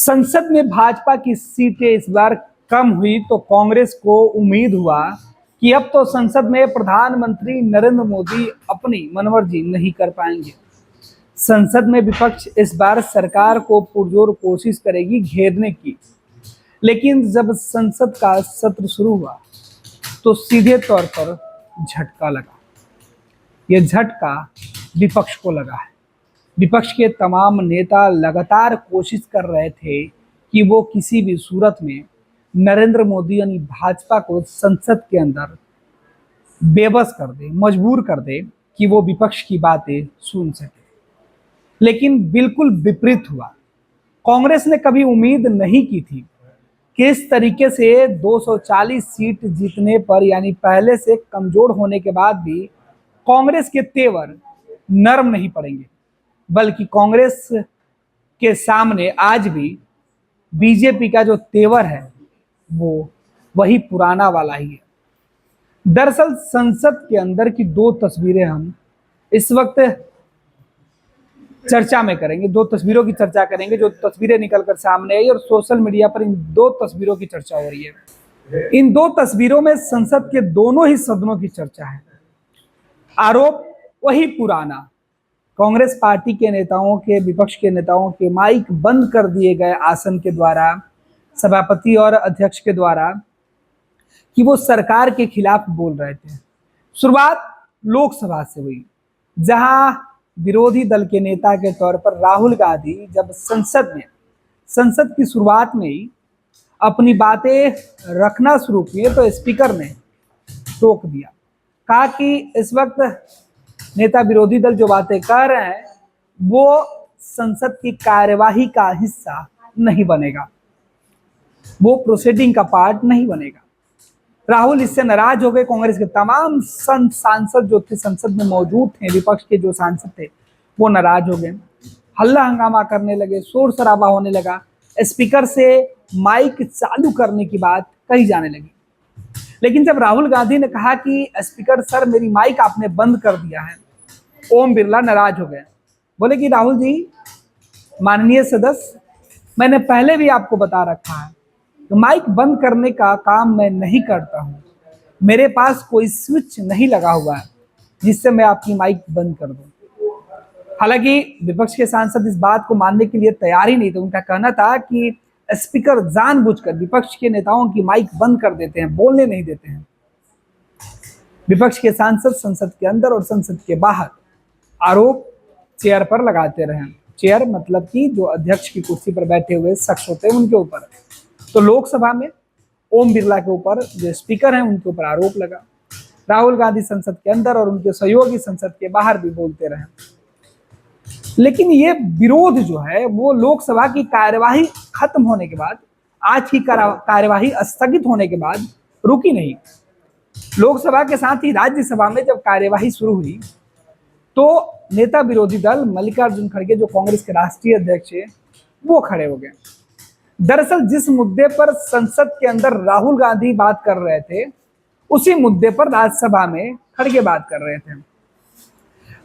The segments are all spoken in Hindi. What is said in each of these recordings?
संसद में भाजपा की सीटें इस बार कम हुई तो कांग्रेस को उम्मीद हुआ कि अब तो संसद में प्रधानमंत्री नरेंद्र मोदी अपनी मनमर्जी नहीं कर पाएंगे। संसद में विपक्ष इस बार सरकार को पुरजोर कोशिश करेगी घेरने की, लेकिन जब संसद का सत्र शुरू हुआ तो सीधे तौर पर झटका लगा। यह झटका विपक्ष को लगा है। विपक्ष के तमाम नेता लगातार कोशिश कर रहे थे कि वो किसी भी सूरत में नरेंद्र मोदी यानी भाजपा को संसद के अंदर बेबस कर दे, मजबूर कर दे कि वो विपक्ष की बातें सुन सके। लेकिन बिल्कुल विपरीत हुआ। कांग्रेस ने कभी उम्मीद नहीं की थी कि इस तरीके से 240 सीट जीतने पर यानी पहले से कमजोर होने के बाद भी कांग्रेस के तेवर नरम नहीं पड़ेंगे, बल्कि कांग्रेस के सामने आज भी बीजेपी का जो तेवर है वो वही पुराना वाला ही है। दरअसल संसद के अंदर की दो तस्वीरें हम इस वक्त चर्चा में करेंगे। दो तस्वीरों की चर्चा करेंगे जो तस्वीरें निकलकर सामने आई और सोशल मीडिया पर इन दो तस्वीरों की चर्चा हो रही है। इन दो तस्वीरों में संसद के दोनों ही सदनों की चर्चा है। आरोप वही पुराना, कांग्रेस पार्टी के नेताओं के, विपक्ष के नेताओं के माइक बंद कर दिए गए आसन के द्वारा, सभापति और अध्यक्ष के द्वारा, कि वो सरकार के खिलाफ बोल रहे थे। शुरुआत लोकसभा से हुई, जहां विरोधी दल के नेता के तौर पर राहुल गांधी जब संसद की शुरुआत में ही अपनी बातें रखना शुरू किए तो स्पीकर ने रोक दिया, कहा कि इस वक्त नेता विरोधी दल जो बातें कर रहे हैं वो संसद की कार्यवाही का हिस्सा नहीं बनेगा, वो प्रोसीडिंग का पार्ट नहीं बनेगा। राहुल इससे नाराज हो गए। कांग्रेस के तमाम सांसद जो थे संसद में मौजूद थे, विपक्ष के जो सांसद थे वो नाराज हो गए, हल्ला हंगामा करने लगे, शोर शराबा होने लगा। स्पीकर से माइक चालू करने की बात कही जाने लगी। लेकिन जब राहुल गांधी ने कहा कि स्पीकर सर मेरी माइक आपने बंद कर दिया है, ओम बिरला नाराज हो गए। बोले कि राहुल जी, माननीय सदस्य, मैंने पहले भी आपको बता रखा है तो माइक बंद करने का काम मैं नहीं करता हूं। मेरे पास कोई स्विच नहीं लगा हुआ है जिससे मैं आपकी माइक बंद कर दूं। हालांकि विपक्ष के सांसद इस बात को मानने के लिए तैयार ही नहीं थे। उनका कहना था कि स्पीकर जानबूझकर विपक्ष के नेताओं की माइक बंद कर देते हैं, बोलने नहीं देते हैं। विपक्ष के सांसद संसद के अंदर और संसद के बाहर आरोप चेयर पर लगाते रहे। चेयर मतलब कि जो अध्यक्ष की कुर्सी पर बैठे हुए शख्स होते हैं उनके ऊपर। तो लोकसभा में ओम बिरला के ऊपर जो स्पीकर हैं उनके ऊपर आरोप लगा। राहुल गांधी संसद के अंदर और उनके सहयोगी संसद के बाहर भी बोलते रहे। लेकिन ये विरोध जो है वो लोकसभा की कार्यवाही खत्म होने के बाद, आज की कार्यवाही स्थगित होने के बाद रुकी नहीं। लोकसभा के साथ ही राज्यसभा में जब कार्यवाही शुरू हुई तो नेता विरोधी दल मल्लिकार्जुन खड़गे जो कांग्रेस के राष्ट्रीय अध्यक्ष है वो खड़े हो गए। दरअसल जिस मुद्दे पर संसद के अंदर राहुल गांधी बात कर रहे थे उसी मुद्दे पर राज्यसभा में खड़गे बात कर रहे थे।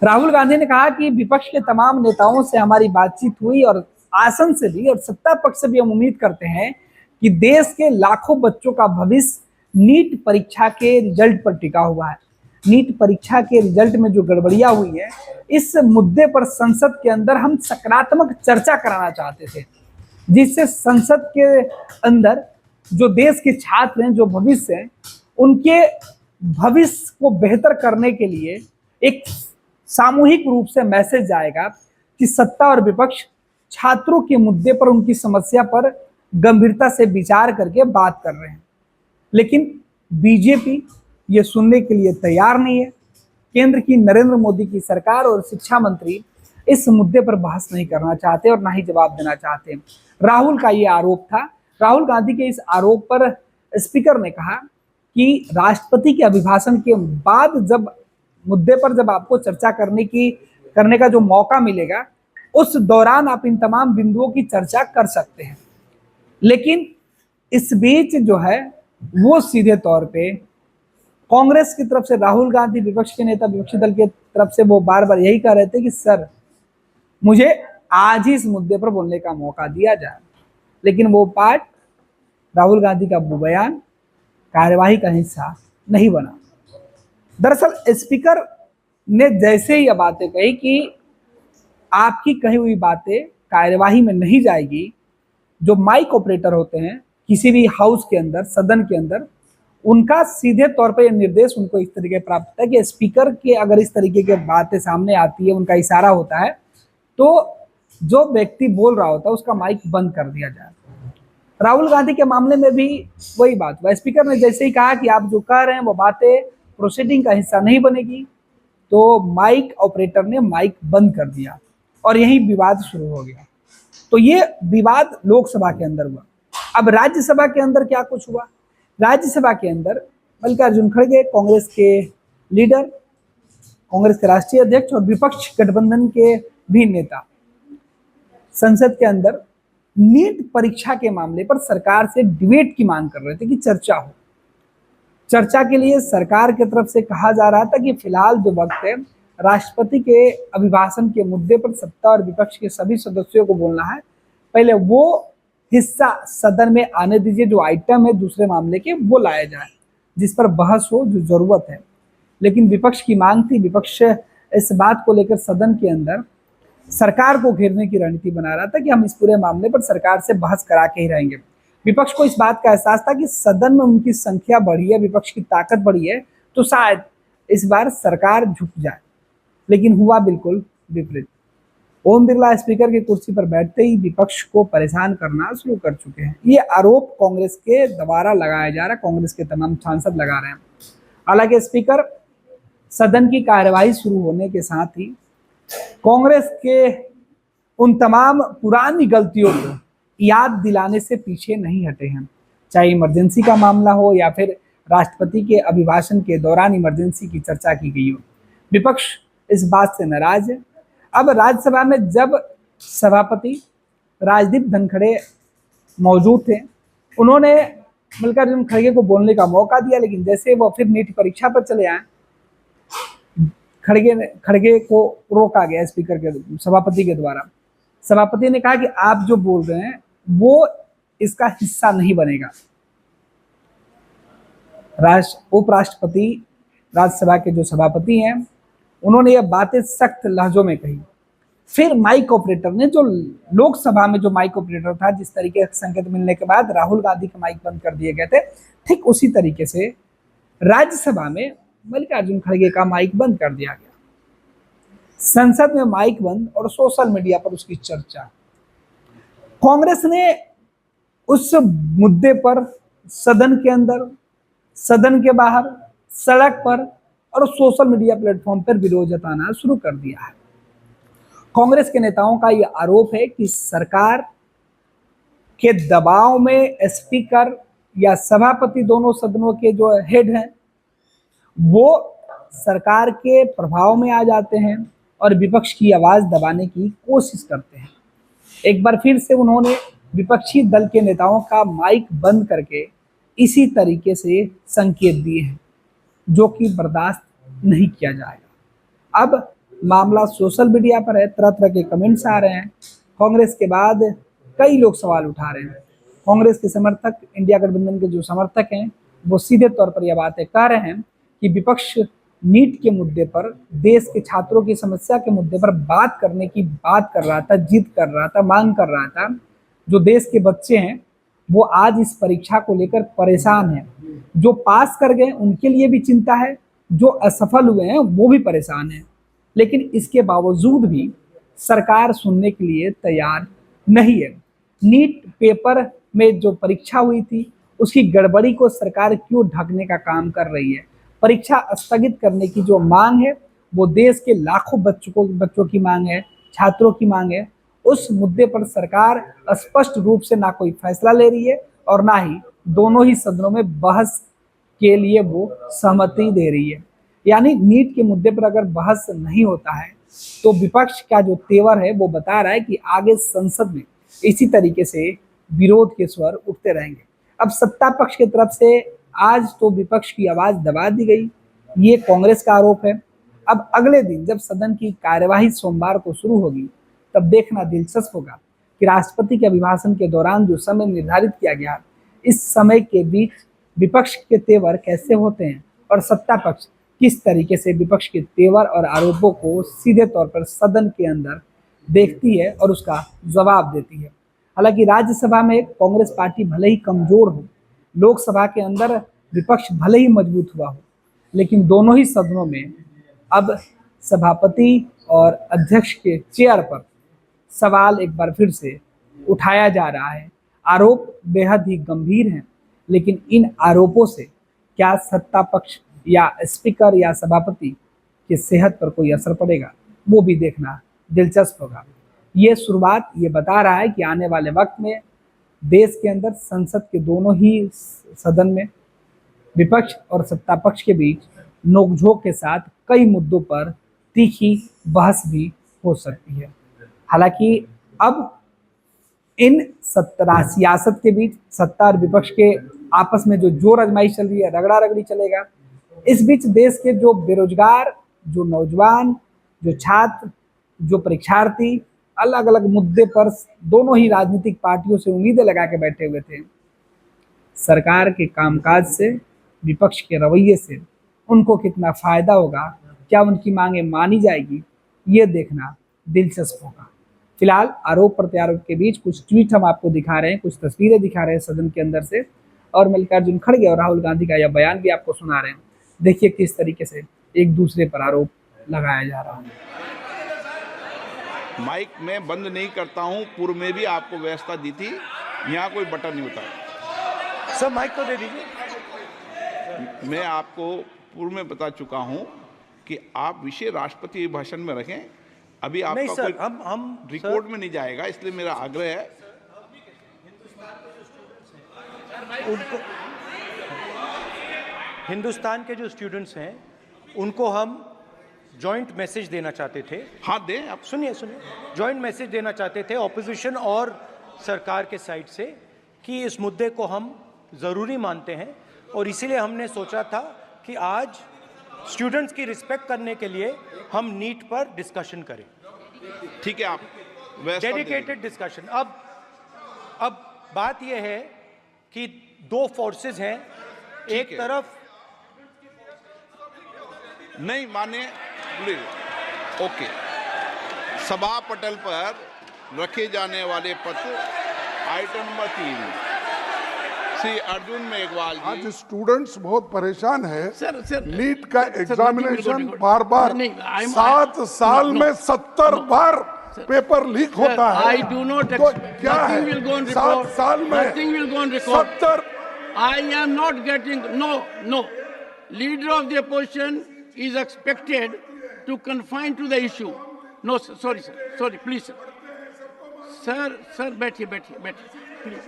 राहुल गांधी ने कहा कि विपक्ष के तमाम नेताओं से हमारी बातचीत हुई और आसन से भी और सत्ता पक्ष से भी हम उम्मीद करते हैं कि देश के लाखों बच्चों का भविष्य नीट परीक्षा के रिजल्ट पर टिका हुआ है। नीट परीक्षा के रिजल्ट में जो गड़बड़ियां हुई है, इस मुद्दे पर संसद के अंदर हम सकारात्मक चर्चा कराना चाहते थे, जिससे संसद के अंदर जो देश के छात्र हैं, जो भविष्य हैं, उनके भविष्य को बेहतर करने के लिए एक सामूहिक रूप से मैसेज जाएगा कि सत्ता और विपक्ष छात्रों के मुद्दे पर, उनकी समस्या पर गंभीरता से विचार करके बात कर रहे हैं। लेकिन बीजेपी ये सुनने के लिए तैयार नहीं है। केंद्र की नरेंद्र मोदी की सरकार और शिक्षा मंत्री इस मुद्दे पर बहस नहीं करना चाहते और ना ही जवाब देना चाहते। राहुल का ये आरोप था। राहुल गांधी के इस आरोप पर स्पीकर ने कहा कि राष्ट्रपति के अभिभाषण के बाद जब मुद्दे पर जब आपको चर्चा करने का जो मौका मिलेगा उस दौरान आप इन तमाम बिंदुओं की चर्चा कर सकते हैं। लेकिन इस बीच जो है वो सीधे तौर पे कांग्रेस की तरफ से राहुल गांधी, विपक्ष के नेता विपक्षी दल की तरफ से वो बार बार यही कह रहे थे कि सर मुझे आज ही इस मुद्दे पर बोलने का मौका दिया जाए। लेकिन वो पार्ट, राहुल गांधी का वो बयान कार्यवाही का हिस्सा नहीं बना। दरअसल स्पीकर ने जैसे ही ये बातें कही कि आपकी कही हुई बातें कार्यवाही में नहीं जाएगी, जो माइक ऑपरेटर होते हैं किसी भी हाउस के अंदर, सदन के अंदर, उनका सीधे तौर पर यह निर्देश उनको इस तरीके प्राप्त होता है कि स्पीकर के अगर इस तरीके की बातें सामने आती है, उनका इशारा होता है, तो जो व्यक्ति बोल रहा होता है उसका माइक बंद कर दिया जाए। राहुल गांधी के मामले में भी वही बात हुआ। स्पीकर ने जैसे ही कहा कि आप जो कह रहे हैं वो बातें प्रोसीडिंग का हिस्सा नहीं बनेगी, तो माइक ऑपरेटर ने माइक बंद कर दिया और यही विवाद शुरू हो गया। तो ये विवाद लोकसभा के अंदर हुआ। अब राज्यसभा के अंदर क्या कुछ हुआ? राज्यसभा के अंदर मल्लिकार्जुन खड़गे, कांग्रेस के लीडर, कांग्रेस के राष्ट्रीय अध्यक्ष और विपक्ष गठबंधन के भी नेता संसद के अंदर नीट परीक्षा के मामले पर सरकार से डिबेट की मांग कर रहे थे कि चर्चा हो। चर्चा के लिए सरकार की तरफ से कहा जा रहा था कि फिलहाल जो वक्त है, राष्ट्रपति के अभिभाषण के मुद्दे पर सत्ता और विपक्ष के सभी सदस्यों को बोलना है, पहले वो हिस्सा सदन में आने दीजिए, जो आइटम है दूसरे मामले के वो लाया जाए, जिस पर बहस हो, जो जरूरत है। लेकिन विपक्ष की मांग थी, विपक्ष इस बात को लेकर सदन के अंदर सरकार को घेरने की रणनीति बना रहा था कि हम इस पूरे मामले पर सरकार से बहस करा के ही रहेंगे। विपक्ष को इस बात का एहसास था कि सदन में उनकी संख्या बढ़ी है, विपक्ष की ताकत बढ़ी है, तो शायद इस बार सरकार झुक जाए। लेकिन हुआ बिल्कुल विपरीत। ओम बिरला स्पीकर की कुर्सी पर बैठते ही विपक्ष को परेशान करना शुरू कर चुके हैं। ये आरोप कांग्रेस के द्वारा लगाया जा रहा है, कांग्रेस के तमाम सांसद लगा रहे हैं। हालांकि स्पीकर सदन की कार्यवाही शुरू होने के साथ ही कांग्रेस के उन तमाम पुरानी गलतियों को याद दिलाने से पीछे नहीं हटे हैं, चाहे इमरजेंसी का मामला हो या फिर राष्ट्रपति के अभिभाषण के दौरान इमरजेंसी की चर्चा की गई हो। विपक्ष इस बात से नाराज है। अब राज्यसभा में जब सभापति राजदीप धनखड़े मौजूद थे, उन्होंने मल्लिकार्जुन खड़गे को बोलने का मौका दिया, लेकिन जैसे वो फिर नीट परीक्षा पर चले आए, खड़गे को रोका गया स्पीकर के, सभापति के द्वारा। सभापति ने कहा कि आप जो बोल रहे हैं वो इसका हिस्सा नहीं बनेगा। उपराष्ट्रपति राज्यसभा के जो सभापति हैं, उन्होंने ये बातें सख्त लहजों में कही। फिर माइक ऑपरेटर ने, जो लोकसभा में जो माइक ऑपरेटर था, जिस तरीके से संकेत मिलने के बाद राहुल गांधी के माइक बंद कर दिए गए थे, ठीक उसी तरीके से राज्यसभा में मल्लिकार्जुन खड़गे का माइक बंद कर दिया गया। संसद में माइक बंद और सोशल मीडिया पर उसकी चर्चा। कांग्रेस ने उस मुद्दे पर सदन के अंदर, सदन के बाहर, सड़क पर और सोशल मीडिया प्लेटफॉर्म पर विरोध जताना शुरू कर दिया है। कांग्रेस के नेताओं का यह आरोप है कि सरकार के दबाव में स्पीकर या सभापति, दोनों सदनों के जो हेड हैं, वो सरकार के प्रभाव में आ जाते हैं और विपक्ष की आवाज दबाने की कोशिश करते हैं। एक बार फिर से उन्होंने विपक्षी दल के नेताओं का माइक बंद करके इसी तरीके से संकेत दिए हैं, जो कि बर्दाश्त नहीं किया जाएगा। अब मामला सोशल मीडिया पर है, तरह तरह के कमेंट्स आ रहे हैं। कांग्रेस के बाद कई लोग सवाल उठा रहे हैं। कांग्रेस के समर्थक, इंडिया गठबंधन के जो समर्थक हैं, वो सीधे तौर पर यह बातें कह रहे हैं कि विपक्ष नीट के मुद्दे पर, देश के छात्रों की समस्या के मुद्दे पर बात करने की बात कर रहा था, जिद कर रहा था, मांग कर रहा था। जो देश के बच्चे हैं वो आज इस परीक्षा को लेकर परेशान हैं। जो पास कर गए उनके लिए भी चिंता है, जो असफल हुए हैं वो भी परेशान हैं। लेकिन इसके बावजूद भी सरकार सुनने के लिए तैयार नहीं है। नीट पेपर में जो परीक्षा हुई थी, उसकी गड़बड़ी को सरकार क्यों ढकने का काम कर रही है? परीक्षा स्थगित करने की जो मांग है, वो देश के लाखों बच्चों की मांग है, छात्रों की मांग है। उस मुद्दे पर सरकार स्पष्ट रूप से ना कोई फैसला ले रही है और ना ही दोनों ही सदनों में बहस के लिए वो सहमति दे रही है। यानी नीट के मुद्दे पर अगर बहस नहीं होता है तो विपक्ष का जो तेवर है वो बता रहा है कि आगे संसद में इसी तरीके से विरोध के स्वर उठते रहेंगे। अब सत्ता पक्ष की तरफ से आज तो विपक्ष की आवाज दबा दी गई, ये कांग्रेस का आरोप है। अब अगले दिन जब सदन की कार्यवाही सोमवार को शुरू होगी, तब देखना दिलचस्प होगा कि राष्ट्रपति के अभिभाषण के दौरान जो समय निर्धारित किया गया, इस समय के बीच विपक्ष के तेवर कैसे होते हैं और सत्ता पक्ष किस तरीके से विपक्ष के तेवर और आरोपों को सीधे तौर पर सदन के अंदर देखती है और उसका जवाब देती है। हालांकि राज्यसभा में कांग्रेस पार्टी भले ही कमजोर हो, लोकसभा के अंदर विपक्ष भले ही मजबूत हुआ हो, लेकिन दोनों ही सदनों में अब सभापति और अध्यक्ष के चेयर पर सवाल एक बार फिर से उठाया जा रहा है। आरोप बेहद ही गंभीर हैं, लेकिन इन आरोपों से क्या सत्ता पक्ष या स्पीकर या सभापति की सेहत पर कोई असर पड़ेगा, वो भी देखना दिलचस्प होगा। ये शुरुआत ये बता रहा है कि आने वाले वक्त में देश के अंदर संसद के दोनों ही सदन में विपक्ष और सत्ता पक्ष के बीच नोकझोंक के साथ कई मुद्दों पर तीखी बहस भी हो सकती है। हालांकि अब इन सियासत के बीच सत्ता और विपक्ष के आपस में जो जोर आजमाइश चल रही है, रगड़ा रगड़ी चलेगा। इस बीच देश के जो बेरोजगार, जो नौजवान, जो छात्र, जो परीक्षार्थी अलग अलग मुद्दे पर दोनों ही राजनीतिक पार्टियों से उम्मीदें लगा के बैठे हुए थे। सरकार के कामकाज से, विपक्ष के रवैये से उनको कितना फायदा होगा, क्या उनकी मांगे मानी जाएगी, ये देखना दिलचस्प होगा। फिलहाल आरोप प्रत्यारोप के बीच कुछ ट्वीट हम आपको दिखा रहे हैं, कुछ तस्वीरें दिखा रहे हैं सदन के अंदर से, और मल्लिकार्जुन खड़गे और राहुल गांधी का यह बयान भी आपको सुना रहे हैं। देखिए किस तरीके से एक दूसरे पर आरोप लगाया जा रहा है। माइक में बंद नहीं करता हूं, पूर्व में भी आपको व्यवस्था दी थी, यहाँ कोई बटन नहीं होता। सर माइक तो दे दीजिए। मैं आपको पूर्व में बता चुका हूं कि आप विषय राष्ट्रपति भाषण में रखें। अभी आपका नहीं सर, कोई हम रिकॉर्ड में नहीं जाएगा, इसलिए मेरा आग्रह है उनको, हिंदुस्तान के जो स्टूडेंट्स हैं उनको हम जॉइंट मैसेज देना चाहते थे। हाँ दें आप। सुनिए, जॉइंट मैसेज देना चाहते थे ऑपोजिशन और सरकार के साइड से कि इस मुद्दे को हम ज़रूरी मानते हैं, और इसीलिए हमने सोचा था कि आज स्टूडेंट्स की रिस्पेक्ट करने के लिए हम नीट पर डिस्कशन करें। ठीक है, आप डेडिकेटेड डिस्कशन। अब बात यह है कि दो फोर्सेस हैं, एक तरफ नहीं माने, ओके, सभा पटल पर रखे जाने वाले पत्र आइटम नंबर 3 श्री अर्जुन मेघवाल जी। आज स्टूडेंट्स बहुत परेशान है। सर, नीट का एग्जामिनेशन बार 7 साल में 70 बार पेपर लीक होता है। I do not तो expect क्या है, nothing will go on 7 record. साल में Nothing will go on record. 70। I am not getting, no. Leader of the opposition is expected to confine to the issue. No, sir, sorry, please, sir. Sir, बैठिए, please,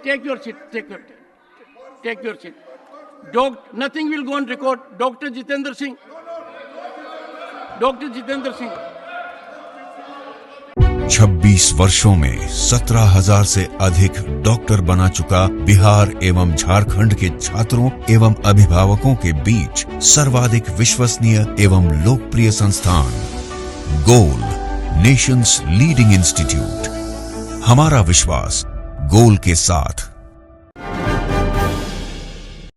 take your seat, take your seat. Nothing will go on record. Dr. Jitendra Singh. 26 वर्षों में 17,000 से अधिक डॉक्टर बना चुका बिहार एवं झारखंड के छात्रों एवं अभिभावकों के बीच सर्वाधिक विश्वसनीय एवं लोकप्रिय संस्थान गोल, नेशंस लीडिंग इंस्टीट्यूट। हमारा विश्वास गोल के साथ।